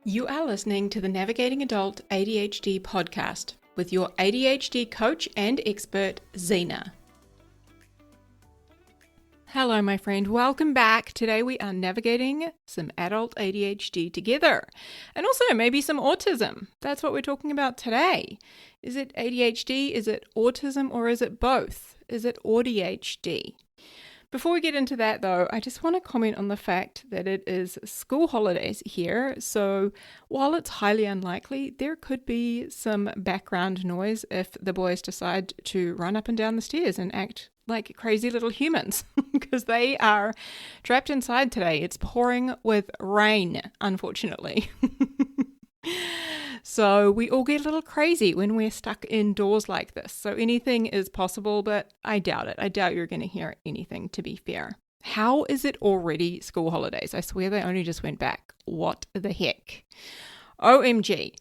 You are listening to the Navigating Adult ADHD podcast with your ADHD coach and expert, Zena. Hello, my friend. Welcome back. Today we are navigating some adult ADHD together and also maybe some autism. That's what we're talking about today. Is it ADHD? Is it autism? Or is it both? Is it ADHD? Before we get into that though, I just want to comment on the fact that it is school holidays here. So while it's highly unlikely, there could be some background noise if the boys decide to run up and down the stairs and act like crazy little humans because they are trapped inside today. It's pouring with rain, unfortunately. So we all get a little crazy when we're stuck indoors like this. So anything is possible, but I doubt it. I doubt you're going to hear anything, to be fair. How is it already school holidays? I swear they only just went back. What the heck? OMG.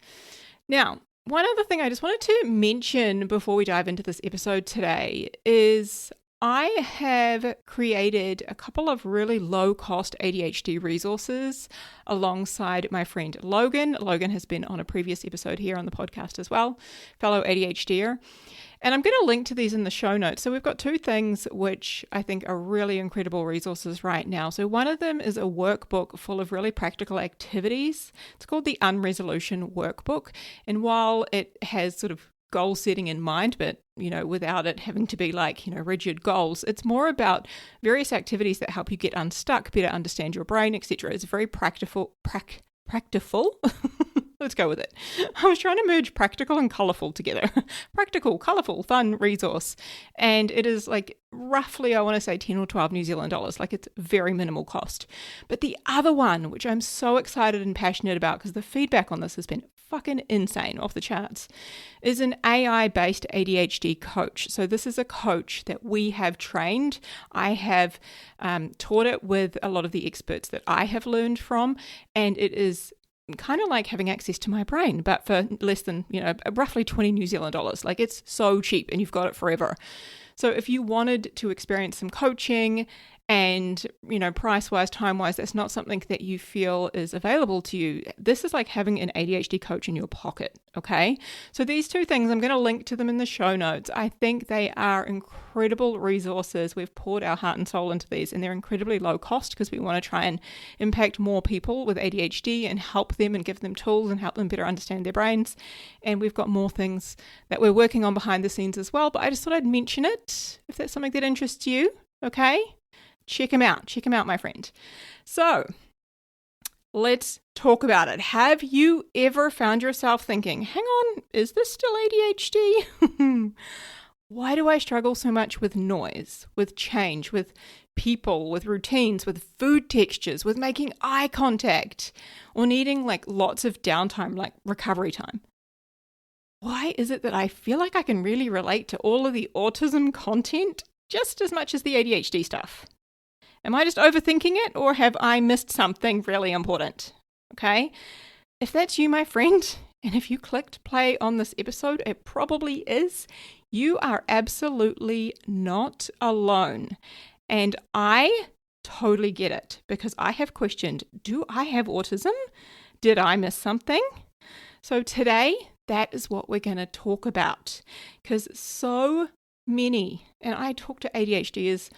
Now, one other thing I just wanted to mention before we dive into this episode today is I have created a couple of really low-cost ADHD resources alongside my friend Logan. Logan has been on a previous episode here on the podcast as well, fellow ADHDer. And I'm going to link to these in the show notes. So we've got two things which I think are really incredible resources right now. So one of them is a workbook full of really practical activities. It's called the Unresolution Workbook. And while it has sort of goal setting in mind, but without it having to be like rigid goals, it's more about various activities that help you get unstuck, better understand your brain, etc. It's very practical. Let's go with it. I was trying to merge practical and colourful together. Practical, colourful, fun resource. And it is like roughly, I want to say 10 or 12 New Zealand dollars. Like it's very minimal cost. But the other one, which I'm so excited and passionate about because the feedback on this has been fucking insane, off the charts, is an AI-based ADHD coach. So this is a coach that we have trained. I have taught it with a lot of the experts that I have learned from, and it is kind of like having access to my brain, but for less than, roughly 20 New Zealand dollars. Like it's so cheap and you've got it forever. So if you wanted to experience some coaching and, price-wise, time-wise, that's not something that you feel is available to you, this is like having an ADHD coach in your pocket, okay? So these two things, I'm going to link to them in the show notes. I think they are incredible resources. We've poured our heart and soul into these, and they're incredibly low cost because we want to try and impact more people with ADHD and help them and give them tools and help them better understand their brains. And we've got more things that we're working on behind the scenes as well, but I just thought I'd mention it if that's something that interests you, okay? Check them out, my friend. So let's talk about it. Have you ever found yourself thinking, hang on, is this still ADHD? Why do I struggle so much with noise, with change, with people, with routines, with food textures, with making eye contact, or needing like lots of downtime, like recovery time? Why is it that I feel like I can really relate to all of the autism content just as much as the ADHD stuff? Am I just overthinking it, or have I missed something really important? Okay. If that's you, my friend, and if you clicked play on this episode, it probably is. You are absolutely not alone. And I totally get it because I have questioned, do I have autism? Did I miss something? So today, that is what we're going to talk about because so many, and I talk to ADHDers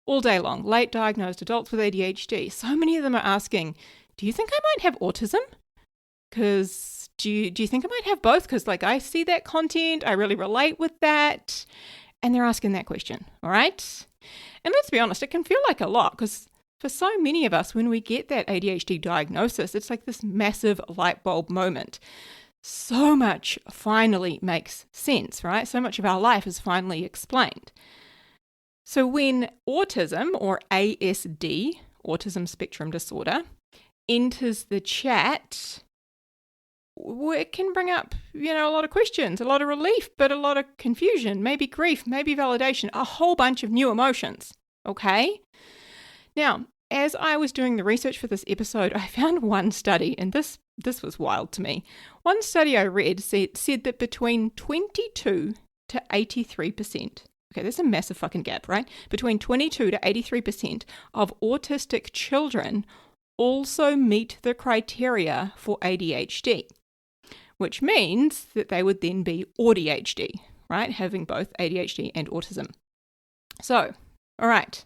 all day long, late diagnosed adults with ADHD. So many of them are asking, do you think I might have autism? Because do you think I might have both? Because like I see that content, I really relate with that. And they're asking that question, all right? And let's be honest, it can feel like a lot because for so many of us, when we get that ADHD diagnosis, it's like this massive light bulb moment. So much finally makes sense, right? So much of our life is finally explained. So when autism, or ASD, autism spectrum disorder, enters the chat, it can bring up, a lot of questions, a lot of relief, but a lot of confusion, maybe grief, maybe validation, a whole bunch of new emotions, okay? Now, as I was doing the research for this episode, I found one study, and this was wild to me. One study I read said that between 22 to 83%, okay, there's a massive fucking gap, right? Between 22 to 83% of autistic children also meet the criteria for ADHD, which means that they would then be ADHD, right? Having both ADHD and autism. So, all right,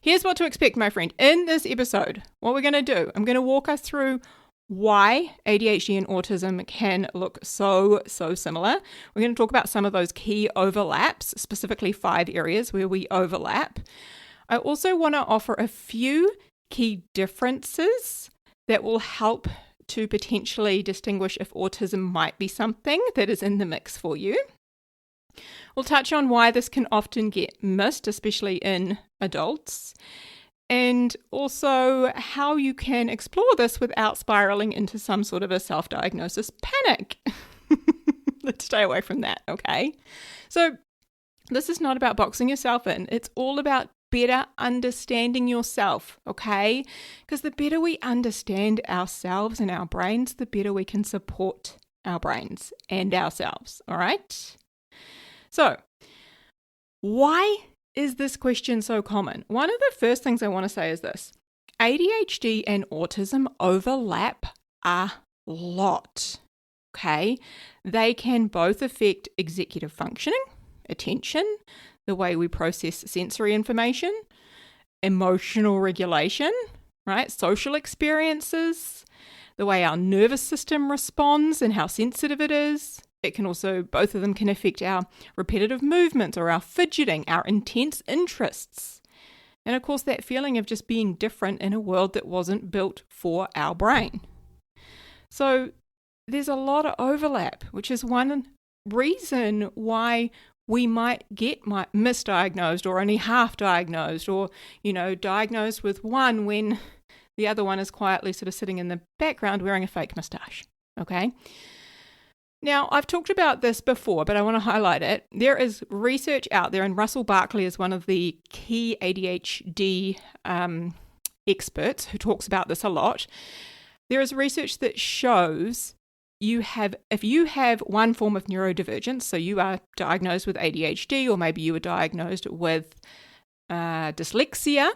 here's what to expect, my friend. In this episode, what we're going to do, I'm going to walk us through why ADHD and autism can look so similar. We're going to talk about some of those key overlaps, specifically 5 areas where we overlap. I also want to offer a few key differences that will help to potentially distinguish if autism might be something that is in the mix for you. We'll touch on why this can often get missed, especially in adults, and also how you can explore this without spiraling into some sort of a self-diagnosis panic. Let's stay away from that, okay? So this is not about boxing yourself in. It's all about better understanding yourself, okay? Because the better we understand ourselves and our brains, the better we can support our brains and ourselves, all right? So, why is this question so common? One of the first things I want to say is this. ADHD and autism overlap a lot, okay? They can both affect executive functioning, attention, the way we process sensory information, emotional regulation, right? Social experiences, the way our nervous system responds and how sensitive it is. It can also, both of them can affect our repetitive movements or our fidgeting, our intense interests. And of course, that feeling of just being different in a world that wasn't built for our brain. So there's a lot of overlap, which is one reason why we might get misdiagnosed or only half diagnosed or, diagnosed with one when the other one is quietly sort of sitting in the background wearing a fake moustache, okay? Now, I've talked about this before, but I want to highlight it. There is research out there, and Russell Barkley is one of the key ADHD experts who talks about this a lot. There is research that shows if you have one form of neurodivergence, so you are diagnosed with ADHD, or maybe you were diagnosed with dyslexia,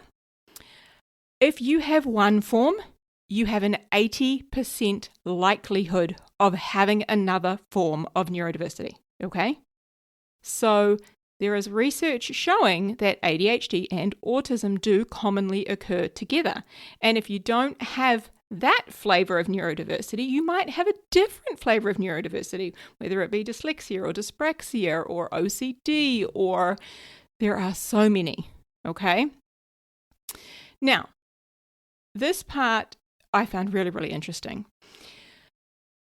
if you have one form, you have an 80% likelihood of having another form of neurodiversity, okay? So there is research showing that ADHD and autism do commonly occur together. And if you don't have that flavor of neurodiversity, you might have a different flavor of neurodiversity, whether it be dyslexia or dyspraxia or OCD, or there are so many, okay? Now, this part I found really interesting.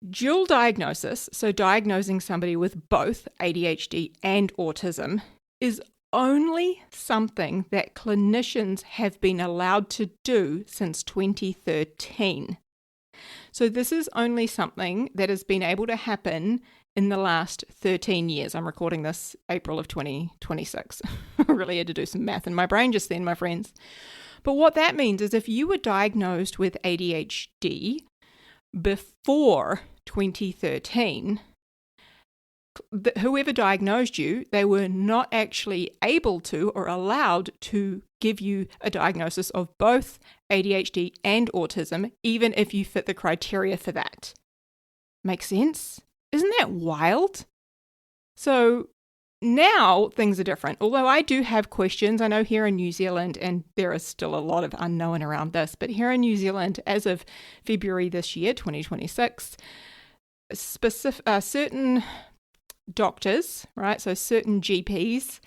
Dual diagnosis, so diagnosing somebody with both ADHD and autism, is only something that clinicians have been allowed to do since 2013. So this is only something that has been able to happen in the last 13 years. I'm recording this April of 2026. I really had to do some math in my brain just then, my friends. But what that means is if you were diagnosed with ADHD before 2013, whoever diagnosed you, they were not actually able to or allowed to give you a diagnosis of both ADHD and autism, even if you fit the criteria for that. Make sense? Isn't that wild? So now things are different. Although I do have questions, I know here in New Zealand, and there is still a lot of unknown around this, but here in New Zealand, as of February this year, 2026, certain doctors, right, so certain GPs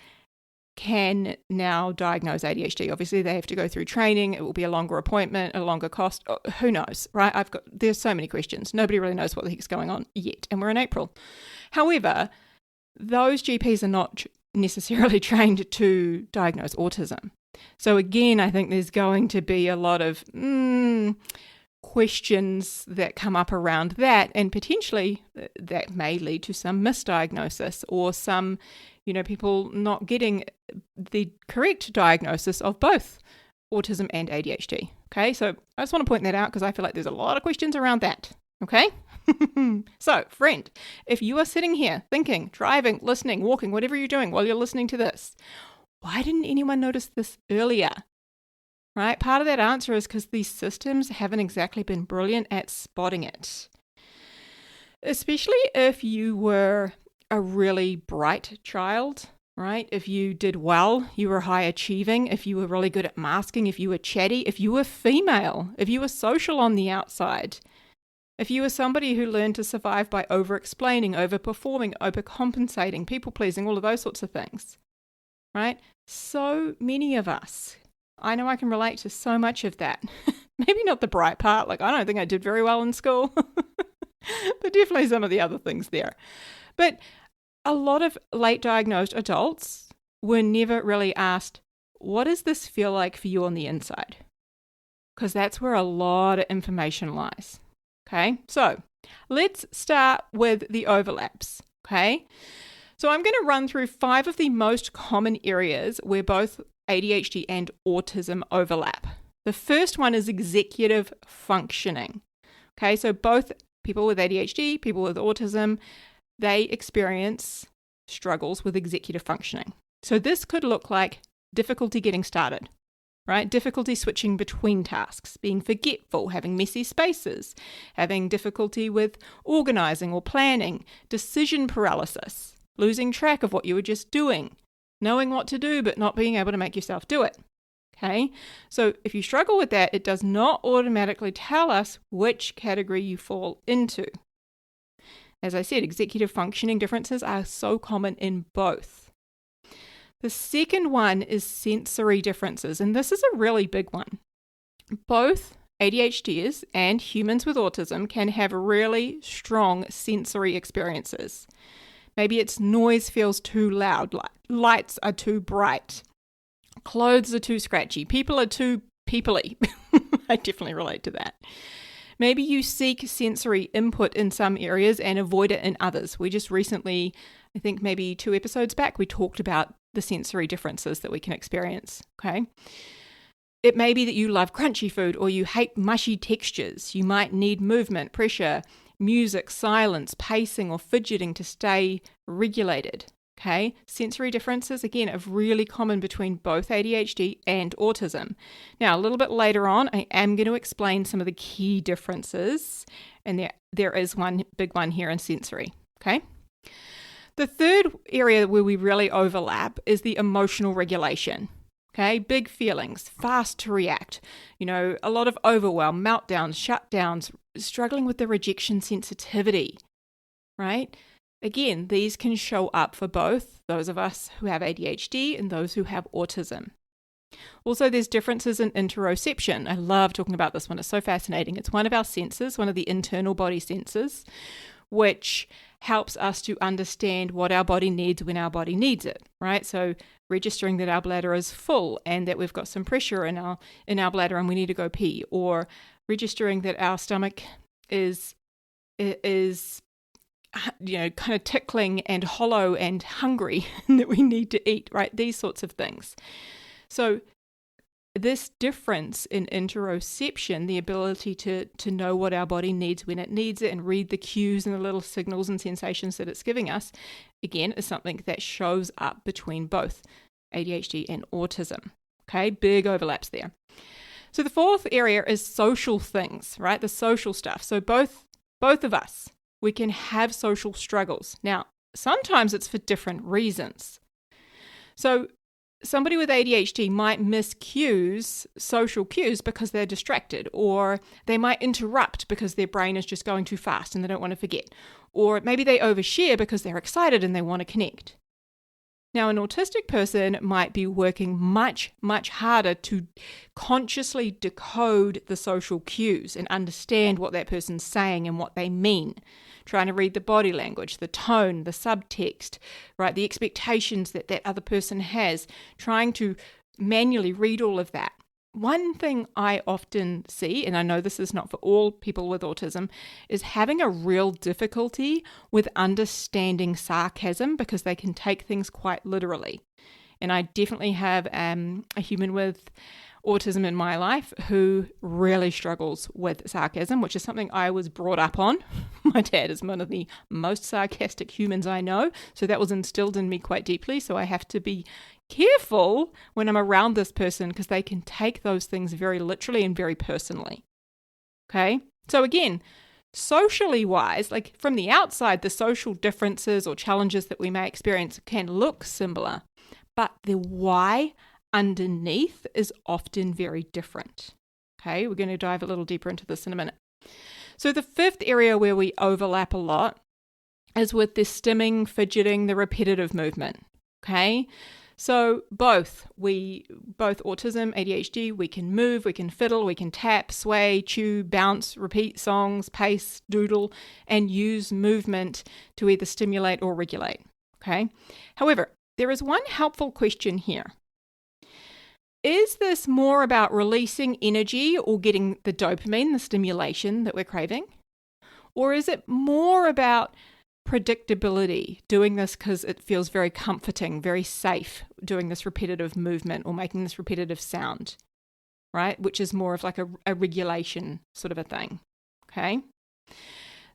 can now diagnose ADHD. Obviously, they have to go through training. It will be a longer appointment, a longer cost. Oh, who knows, right? There's so many questions. Nobody really knows what the heck's going on yet, and we're in April. However, those GPs are not necessarily trained to diagnose autism. So again, I think there's going to be a lot of questions that come up around that, and potentially that may lead to some misdiagnosis or some, people not getting the correct diagnosis of both autism and ADHD. Okay, so I just want to point that out because I feel like there's a lot of questions around that. Okay. So, friend, if you are sitting here thinking, driving, listening, walking, whatever you're doing while you're listening to this, why didn't anyone notice this earlier? right? Part of that answer is because these systems haven't exactly been brilliant at spotting it. Especially if you were a really bright child, right? If you did well, you were high achieving, if you were really good at masking, if you were chatty, if you were female, if you were social on the outside, if you were somebody who learned to survive by over-explaining, over-performing, overcompensating, people-pleasing, all of those sorts of things, right? So many of us, I know I can relate to so much of that. Maybe not the bright part, like I don't think I did very well in school, but definitely some of the other things there. But a lot of late diagnosed adults were never really asked, what does this feel like for you on the inside? Because that's where a lot of information lies. Okay, so let's start with the overlaps. Okay, so I'm going to run through 5 of the most common areas where both ADHD and autism overlap. The first one is executive functioning. Okay, so both people with ADHD, people with autism, they experience struggles with executive functioning. So this could look like difficulty getting started, right? Difficulty switching between tasks, being forgetful, having messy spaces, having difficulty with organizing or planning, decision paralysis, losing track of what you were just doing, knowing what to do but not being able to make yourself do it. Okay, so if you struggle with that, it does not automatically tell us which category you fall into. As I said, executive functioning differences are so common in both. The second one is sensory differences, and this is a really big one. Both ADHDers and humans with autism can have really strong sensory experiences. Maybe it's noise feels too loud, lights are too bright, clothes are too scratchy, people are too peoply. I definitely relate to that. Maybe you seek sensory input in some areas and avoid it in others. We just recently, I think maybe 2 episodes back, we talked about the sensory differences that we can experience, okay? It may be that you love crunchy food or you hate mushy textures. You might need movement, pressure, music, silence, pacing, or fidgeting to stay regulated, okay? Sensory differences, again, are really common between both ADHD and autism. Now, a little bit later on, I am going to explain some of the key differences, and there is one big one here in sensory, okay? The third area where we really overlap is the emotional regulation. Okay, big feelings, fast to react, a lot of overwhelm, meltdowns, shutdowns, struggling with the rejection sensitivity, right? Again, these can show up for both those of us who have ADHD and those who have autism. Also, there's differences in interoception. I love talking about this one. It's so fascinating. It's one of our senses, one of the internal body senses, which helps us to understand what our body needs when our body needs it, right? So registering that our bladder is full and that we've got some pressure in our bladder and we need to go pee, or registering that our stomach is kind of tickling and hollow and hungry and that we need to eat, right? These sorts of things. So this difference in interoception, the ability to know what our body needs when it needs it and read the cues and the little signals and sensations that it's giving us, again, is something that shows up between both ADHD and autism. Okay, big overlaps there. So the fourth area is social things, right? The social stuff. So both of us, we can have social struggles. Now, sometimes it's for different reasons. So somebody with ADHD might miss social cues because they're distracted, or they might interrupt because their brain is just going too fast and they don't want to forget, or maybe they overshare because they're excited and they want to connect. Now, an autistic person might be working much, much harder to consciously decode the social cues and understand what that person's saying and what they mean, trying to read the body language, the tone, the subtext, right, the expectations that other person has, trying to manually read all of that. One thing I often see, and I know this is not for all people with autism, is having a real difficulty with understanding sarcasm because they can take things quite literally. And I definitely have a human with autism in my life who really struggles with sarcasm, which is something I was brought up on. My dad is one of the most sarcastic humans I know, so that was instilled in me quite deeply. So I have to be careful when I'm around this person because they can take those things very literally and very personally. Okay? So again, socially wise, like from the outside, the social differences or challenges that we may experience can look similar, but the why underneath is often very different. Okay, we're going to dive a little deeper into this in a minute. So the fifth area where we overlap a lot is with the stimming, fidgeting, the repetitive movement. Okay, so both autism, ADHD, we can move, we can fiddle, we can tap, sway, chew, bounce, repeat songs, pace, doodle, and use movement to either stimulate or regulate. Okay, however, there is one helpful question here. Is this more about releasing energy or getting the dopamine, the stimulation that we're craving? Or is it more about predictability, doing this because it feels very comforting, very safe, doing this repetitive movement or making this repetitive sound, right? Which is more of like a regulation sort of a thing, okay?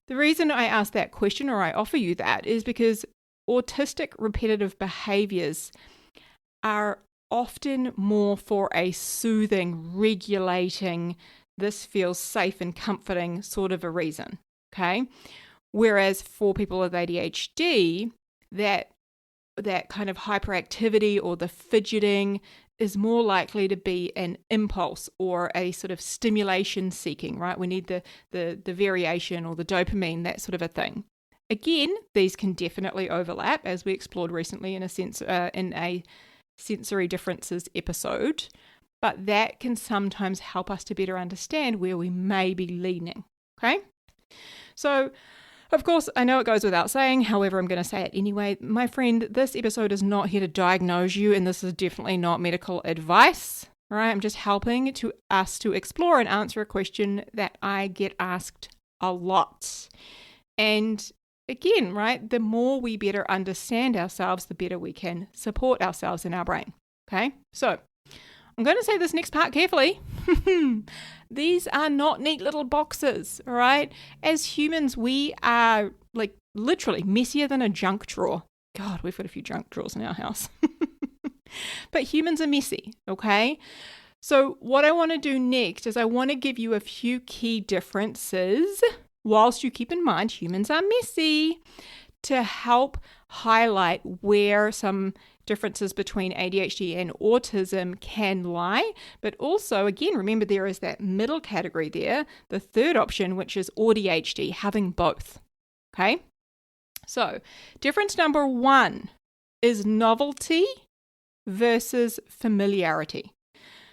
The reason I ask that question, or I offer you that, is because autistic repetitive behaviors are often more for a soothing, regulating, this feels safe and comforting sort of a reason, okay? Whereas for people with ADHD, that kind of hyperactivity or the fidgeting is more likely to be an impulse or a sort of stimulation seeking, right? We need the variation or the dopamine, that sort of a thing. Again, these can definitely overlap, as we explored recently in a sensory differences episode, but that can sometimes help us to better understand where we may be leaning, okay? So, of course, I know it goes without saying, however, I'm going to say it anyway. My friend, this episode is not here to diagnose you, and this is definitely not medical advice, right? I'm just helping us to explore and answer a question that I get asked a lot. And again, right, the more we better understand ourselves, the better we can support ourselves in our brain, okay? So I'm going to say this next part carefully. These are not neat little boxes, all right? As humans, we are like literally messier than a junk drawer. God, we've got a few junk drawers in our house. But humans are messy, okay? So what I want to do next is I want to give you a few key differences, whilst you keep in mind humans are messy, to help highlight where some differences between ADHD and autism can lie. But also, again, remember there is that middle category there, the third option, which is ADHD, having both. Okay? So, difference number one is novelty versus familiarity.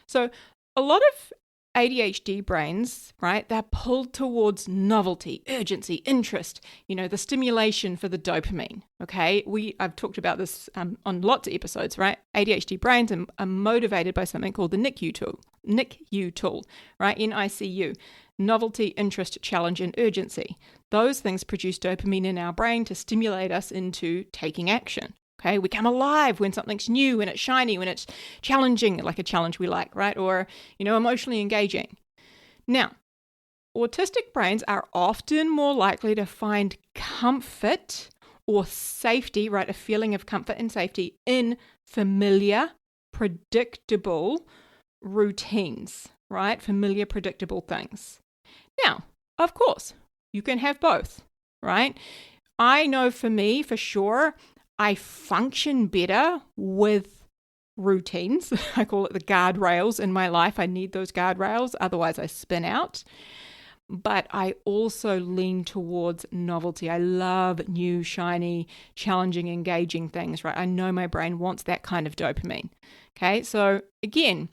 So, a lot of ADHD brains, right, they're pulled towards novelty, urgency, interest, the stimulation for the dopamine, okay? I've talked about this on lots of episodes, right? ADHD brains are motivated by something called the NICU tool, right? NICU, novelty, interest, challenge, and urgency. Those things produce dopamine in our brain to stimulate us into taking action. Okay, we come alive when something's new, when it's shiny, when it's challenging, like a challenge we like, right? Or, emotionally engaging. Now, autistic brains are often more likely to find comfort or safety, right? A feeling of comfort and safety in familiar, predictable routines, right? Familiar, predictable things. Now, of course, you can have both, right? I know for me, for sure, I function better with routines. I call it the guardrails in my life. I need those guardrails, otherwise I spin out. But I also lean towards novelty. I love new, shiny, challenging, engaging things, right? I know my brain wants that kind of dopamine. Okay, so again,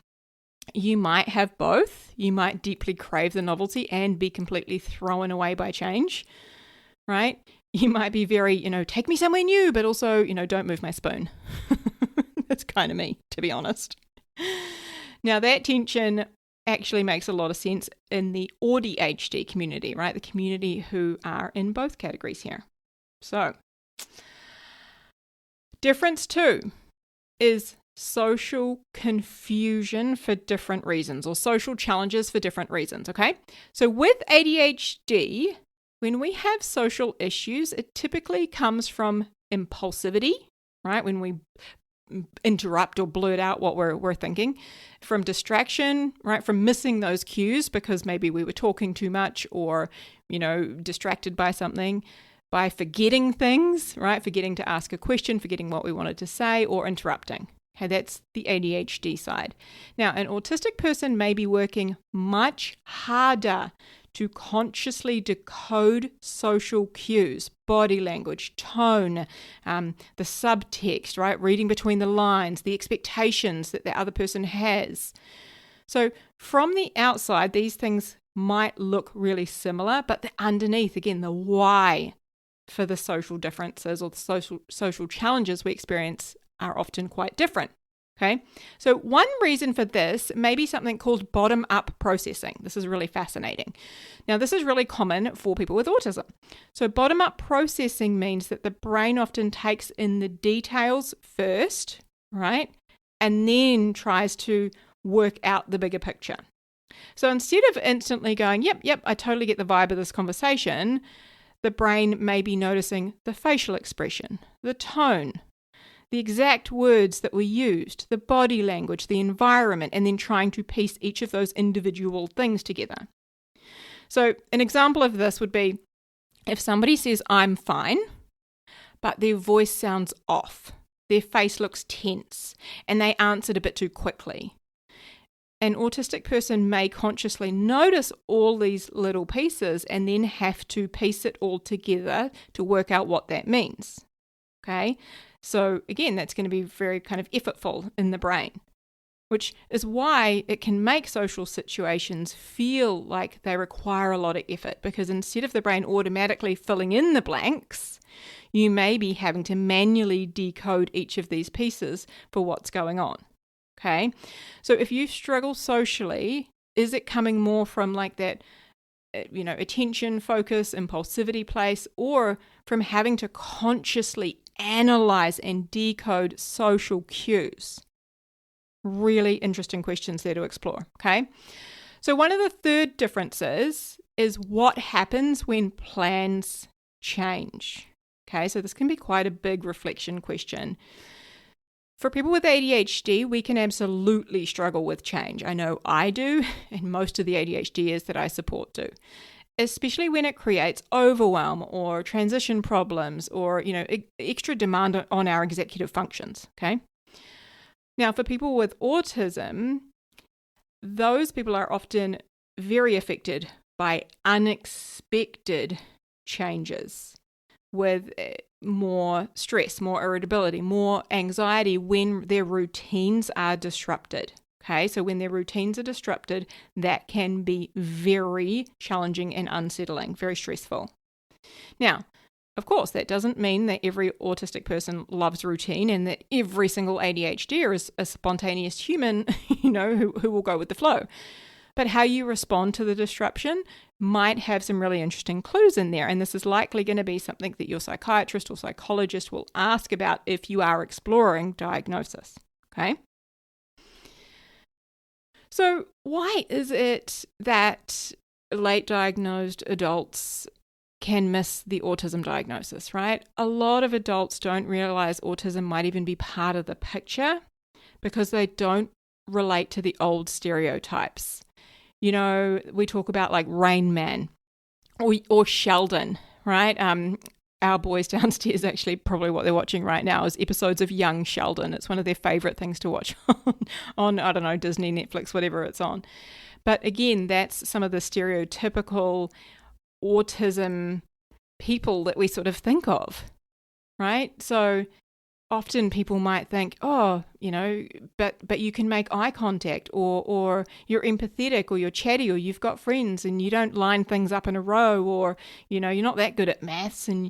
you might have both. You might deeply crave the novelty and be completely thrown away by change, right? You might be very, take me somewhere new, but also, don't move my spoon. That's kind of me, to be honest. Now, that tension actually makes a lot of sense in the ADHD community, right? The community who are in both categories here. So, difference two is social confusion for different reasons, or social challenges for different reasons, okay? So with ADHD, when we have social issues, it typically comes from impulsivity, right? When we interrupt or blurt out what we're thinking, from distraction, right? From missing those cues because maybe we were talking too much or, distracted by something, by forgetting things, right? Forgetting to ask a question, forgetting what we wanted to say, or interrupting. Okay, that's the ADHD side. Now, an autistic person may be working much harder to consciously decode social cues, body language, tone, the subtext, right? Reading between the lines, the expectations that the other person has. So from the outside, these things might look really similar, but underneath, again, the why for the social differences or the social challenges we experience are often quite different. Okay, so one reason for this may be something called bottom-up processing. This is really fascinating. Now, this is really common for people with autism. So bottom-up processing means that the brain often takes in the details first, right, and then tries to work out the bigger picture. So instead of instantly going, yep, I totally get the vibe of this conversation, the brain may be noticing the facial expression, the tone, the exact words that were used, the body language, the environment, and then trying to piece each of those individual things together. So an example of this would be if somebody says, I'm fine, but their voice sounds off, their face looks tense, and they answered a bit too quickly. An autistic person may consciously notice all these little pieces and then have to piece it all together to work out what that means. Okay? So again, that's going to be very kind of effortful in the brain, which is why it can make social situations feel like they require a lot of effort, because instead of the brain automatically filling in the blanks, you may be having to manually decode each of these pieces for what's going on. Okay, so if you struggle socially, is it coming more from like that, attention, focus, impulsivity place, or from having to consciously analyze and decode social cues? Really interesting questions there to explore, okay? So one of the third differences is what happens when plans change. Okay, so this can be quite a big reflection question. For people with ADHD, we can absolutely struggle with change. I know I do, and most of the ADHDers that I support do, especially when it creates overwhelm or transition problems or, extra demand on our executive functions, okay? Now, for people with autism, those people are often very affected by unexpected changes, with more stress, more irritability, more anxiety when their routines are disrupted. Okay, so when their routines are disrupted, that can be very challenging and unsettling, very stressful. Now, of course, that doesn't mean that every autistic person loves routine and that every single ADHDer is a spontaneous human, who will go with the flow. But how you respond to the disruption might have some really interesting clues in there. And this is likely going to be something that your psychiatrist or psychologist will ask about if you are exploring diagnosis. Okay? So why is it that late diagnosed adults can miss the autism diagnosis, right? A lot of adults don't realize autism might even be part of the picture because they don't relate to the old stereotypes. We talk about like Rain Man or Sheldon, right? Our boys downstairs, actually, probably what they're watching right now is episodes of Young Sheldon. It's one of their favorite things to watch on I don't know, Disney, Netflix, whatever it's on. But again, that's some of the stereotypical autism people that we sort of think of, right? So often people might think, but you can make eye contact or you're empathetic or you're chatty or you've got friends and you don't line things up in a row or, you're not that good at maths and,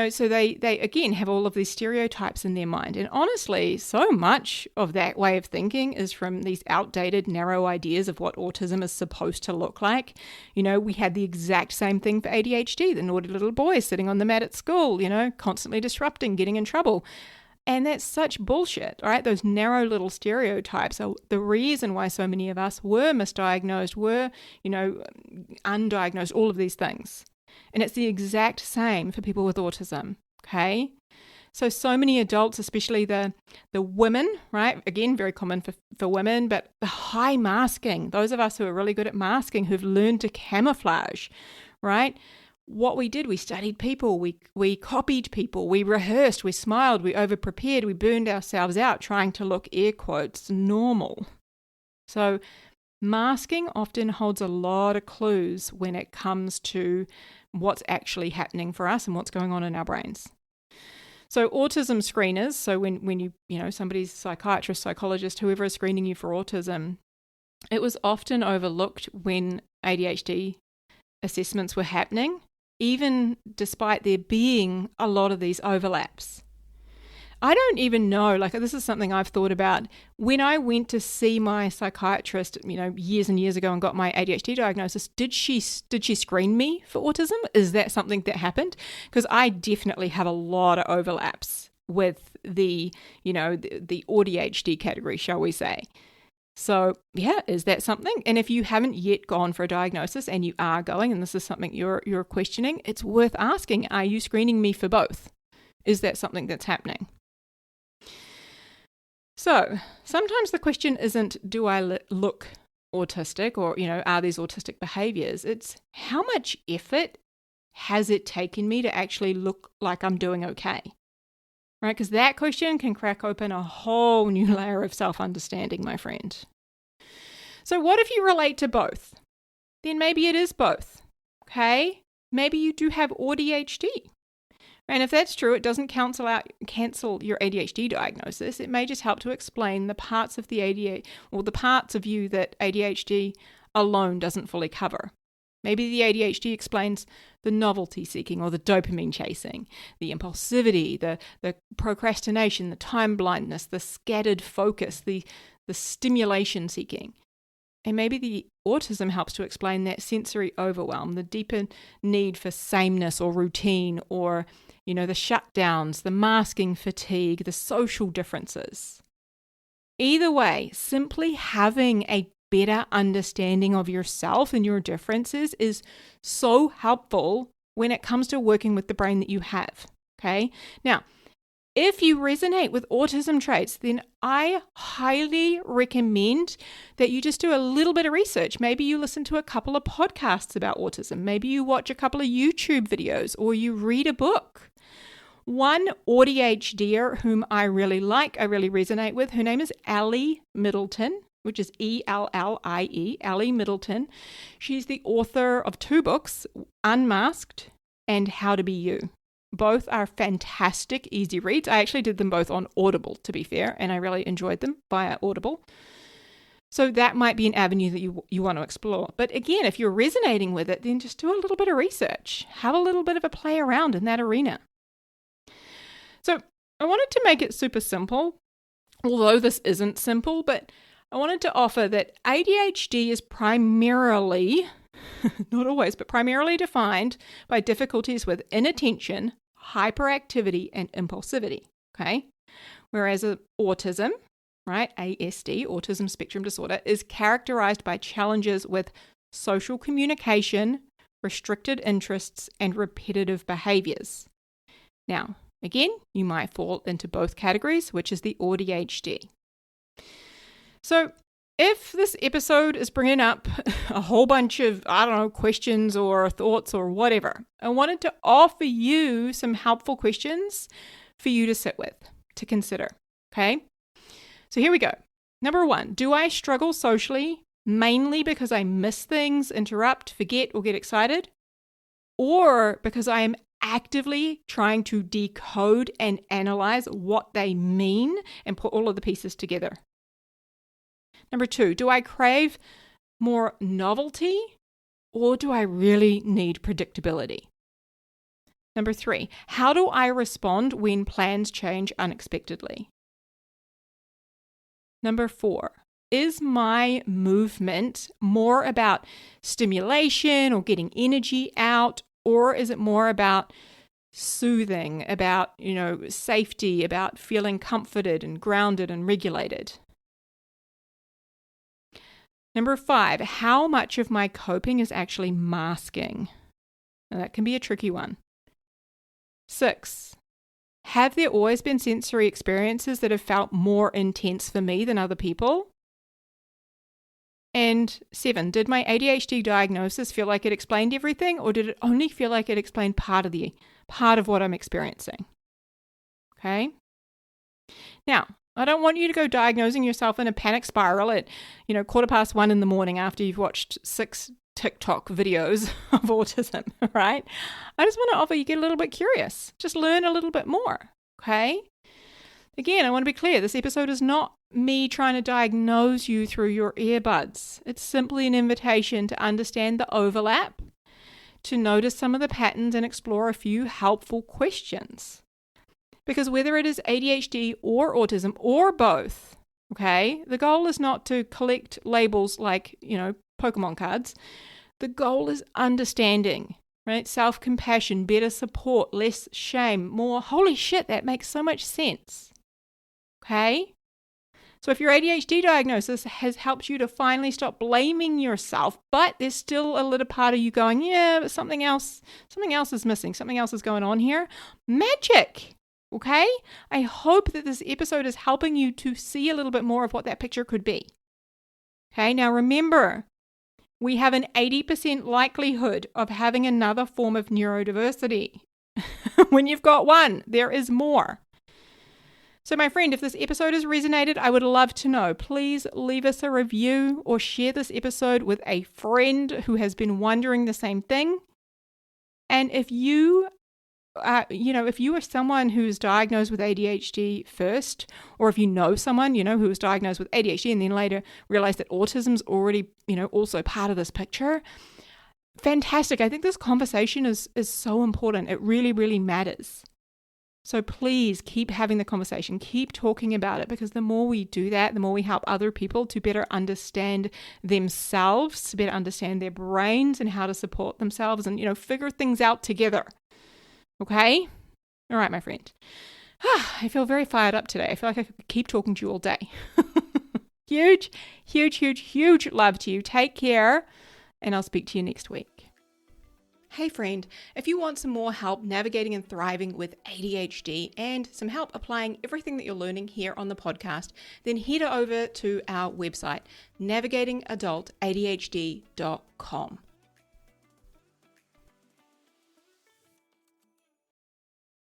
so they again have all of these stereotypes in their mind. And honestly, so much of that way of thinking is from these outdated, narrow ideas of what autism is supposed to look like. We had the exact same thing for ADHD, the naughty little boy sitting on the mat at school, constantly disrupting, getting in trouble. And that's such bullshit, right? Those narrow little stereotypes are the reason why so many of us were misdiagnosed, were, undiagnosed, all of these things. And it's the exact same for people with autism, okay? So many adults, especially the women, right? Again, very common for women, but the high masking, those of us who are really good at masking, who've learned to camouflage, right? What we did, we studied people, we copied people, we rehearsed, we smiled, we over-prepared, we burned ourselves out trying to look, air quotes, normal. So masking often holds a lot of clues when it comes to what's actually happening for us and what's going on in our brains. So autism screeners, so when you somebody's psychiatrist, psychologist, whoever is screening you for autism, it was often overlooked when ADHD assessments were happening, even despite there being a lot of these overlaps. I don't even know, this is something I've thought about. When I went to see my psychiatrist, years and years ago and got my ADHD diagnosis, did she screen me for autism? Is that something that happened? Because I definitely have a lot of overlaps with the ADHD category, shall we say. So yeah, is that something? And if you haven't yet gone for a diagnosis and you are going, and this is something you're questioning, it's worth asking, are you screening me for both? Is that something that's happening? So sometimes the question isn't, do I look autistic, or, are these autistic behaviors? It's how much effort has it taken me to actually look like I'm doing okay? Right? Because that question can crack open a whole new layer of self-understanding, my friend. So what if you relate to both? Then maybe it is both. Okay? Maybe you do have ADHD. And if that's true, it doesn't cancel your ADHD diagnosis. It may just help to explain the parts of the ADHD, or the parts of you that ADHD alone doesn't fully cover. Maybe the ADHD explains the novelty-seeking or the dopamine chasing, the impulsivity, the procrastination, the time blindness, the scattered focus, the stimulation-seeking. And maybe the autism helps to explain that sensory overwhelm, the deeper need for sameness or routine, or the shutdowns, the masking fatigue, the social differences. Either way, simply having a better understanding of yourself and your differences is so helpful when it comes to working with the brain that you have. Okay? Now, if you resonate with autism traits, then I highly recommend that you just do a little bit of research. Maybe you listen to a couple of podcasts about autism. Maybe you watch a couple of YouTube videos, or you read a book. One ADHDer whom I really resonate with, her name is Allie Middleton, which is Ellie, Allie Middleton. She's the author of 2 books, Unmasked and How to Be You. Both are fantastic, easy reads. I actually did them both on Audible, to be fair, and I really enjoyed them via Audible. So that might be an avenue that you want to explore. But again, if you're resonating with it, then just do a little bit of research. Have a little bit of a play around in that arena. So I wanted to make it super simple, although this isn't simple, but I wanted to offer that ADHD is primarily, not always, but primarily defined by difficulties with inattention, hyperactivity, and impulsivity, okay? Whereas autism, right, ASD, autism spectrum disorder, is characterized by challenges with social communication, restricted interests, and repetitive behaviors. Now, again, you might fall into both categories, which is the ADHD. So if this episode is bringing up a whole bunch of, questions or thoughts or whatever, I wanted to offer you some helpful questions for you to sit with, to consider, okay? So here we go. Number 1, do I struggle socially mainly because I miss things, interrupt, forget, or get excited? Or because I am actively trying to decode and analyze what they mean and put all of the pieces together? Number 2, do I crave more novelty, or do I really need predictability? Number 3, how do I respond when plans change unexpectedly? Number 4, is my movement more about stimulation or getting energy out, or is it more about soothing, about, safety, about feeling comforted and grounded and regulated? Number 5, how much of my coping is actually masking? Now, that can be a tricky one. 6, Have there always been sensory experiences that have felt more intense for me than other people? And 7, did my ADHD diagnosis feel like it explained everything, or did it only feel like it explained part of what I'm experiencing? Okay. Now, I don't want you to go diagnosing yourself in a panic spiral at, 1:15 in the morning after you've watched 6 TikTok videos of autism, right? I just want to offer you get a little bit curious. Just learn a little bit more, okay? Again, I want to be clear. This episode is not me trying to diagnose you through your earbuds. It's simply an invitation to understand the overlap, to notice some of the patterns and explore a few helpful questions. Because whether it is ADHD or autism or both, okay, the goal is not to collect labels like, Pokemon cards. The goal is understanding, right? Self-compassion, better support, less shame, more, holy shit, that makes so much sense. Okay? So if your ADHD diagnosis has helped you to finally stop blaming yourself, but there's still a little part of you going, yeah, but something else is missing, something else is going on here, magic. Okay? I hope that this episode is helping you to see a little bit more of what that picture could be. Okay, now remember, we have an 80% likelihood of having another form of neurodiversity. When you've got one, there is more. So my friend, if this episode has resonated, I would love to know. Please leave us a review or share this episode with a friend who has been wondering the same thing. And if you if you are someone who's diagnosed with ADHD first, or if you know someone, who was diagnosed with ADHD and then later realized that autism's already, also part of this picture, fantastic. I think this conversation is so important. It really, really matters. So please keep having the conversation, keep talking about it, because the more we do that, the more we help other people to better understand themselves, to better understand their brains and how to support themselves and, figure things out together. Okay? All right, my friend. I feel very fired up today. I feel like I could keep talking to you all day. Huge, huge, huge, huge love to you. Take care, and I'll speak to you next week. Hey friend, if you want some more help navigating and thriving with ADHD and some help applying everything that you're learning here on the podcast, then head over to our website, navigatingadultadhd.com.